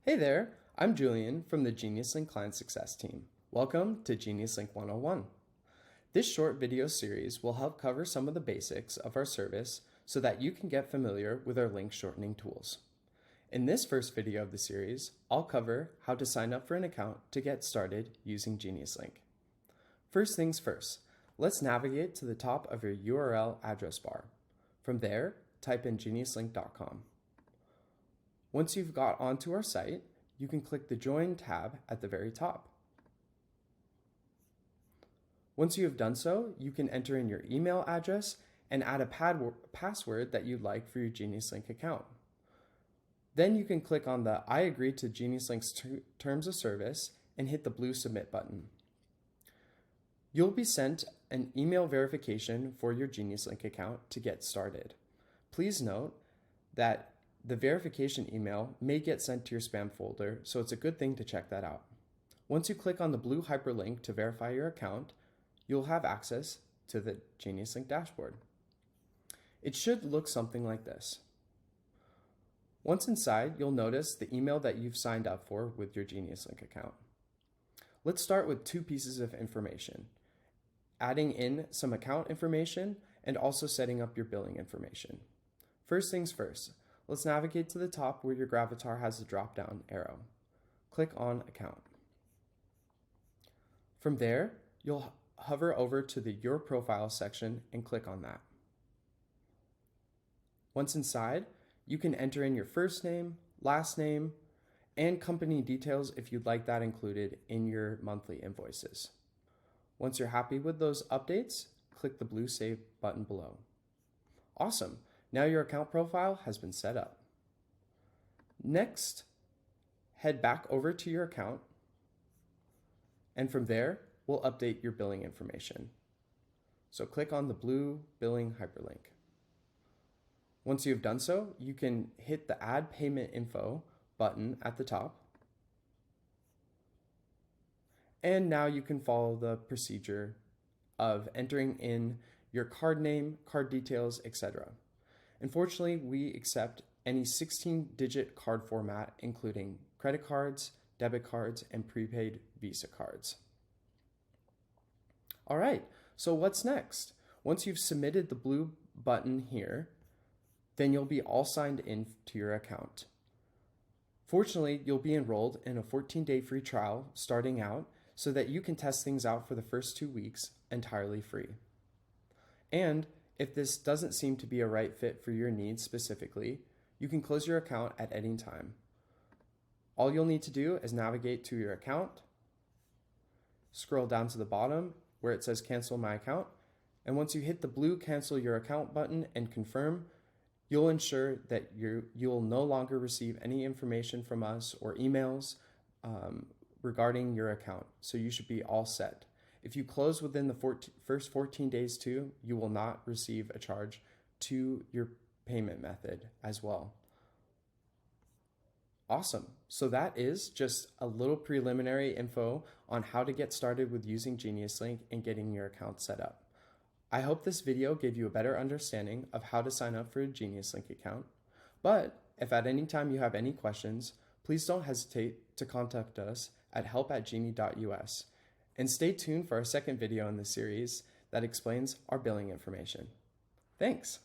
Hey there, I'm Julian from the Geniuslink Client Success Team. Welcome to Geniuslink 101. This short video series will help cover some of the basics of our service so that you can get familiar with our link shortening tools. In this first video of the series, I'll cover how to sign up for an account to get started using Geniuslink. First things first, let's navigate to the top of your URL address bar. From there, type in geniuslink.com. Once you've got onto our site, you can click the Join tab at the very top. Once you have done so, you can enter in your email address and add a password that you'd like for your Geniuslink account. Then you can click on the I agree to Geniuslink's terms of service and hit the blue Submit button. You'll be sent an email verification for your Geniuslink account to get started. Please note that the verification email may get sent to your spam folder, so it's a good thing to check that out. Once you click on the blue hyperlink to verify your account, you'll have access to the Geniuslink dashboard. It should look something like this. Once inside, you'll notice the email that you've signed up for with your Geniuslink account. Let's start with two pieces of information: adding in some account information and also setting up your billing information. First things first, let's navigate to the top where your Gravatar has a drop-down arrow. Click on Account. From there, you'll hover over to the Your Profile section and click on that. Once inside, you can enter in your first name, last name, and company details if you'd like that included in your monthly invoices. Once you're happy with those updates, click the blue Save button below. Awesome! Now your account profile has been set up. Next, head back over to your account, and from there, we'll update your billing information. So click on the blue billing hyperlink. Once you've done so, you can hit the Add Payment Info button at the top. And now you can follow the procedure of entering in your card name, card details, etc. Unfortunately, we accept any 16-digit card format, including credit cards, debit cards, and prepaid Visa cards. All right, so what's next? Once you've submitted the blue button here, then you'll be all signed in to your account. Fortunately, you'll be enrolled in a 14-day free trial starting out so that you can test things out for the first 2 weeks entirely free. And if this doesn't seem to be a right fit for your needs specifically, you can close your account at any time. All you'll need to do is navigate to your account, scroll down to the bottom where it says Cancel My Account, and once you hit the blue Cancel Your Account button and confirm, you'll ensure that you'll no longer receive any information from us or emails regarding your account, so you should be all set. If you close within the first 14 days too, you will not receive a charge to your payment method as well. Awesome. So that is just a little preliminary info on how to get started with using Geniuslink and getting your account set up. I hope this video gave you a better understanding of how to sign up for a Geniuslink account. But if at any time you have any questions, please don't hesitate to contact us at help@genie.us. And stay tuned for our second video in the series that explains our billing information. Thanks!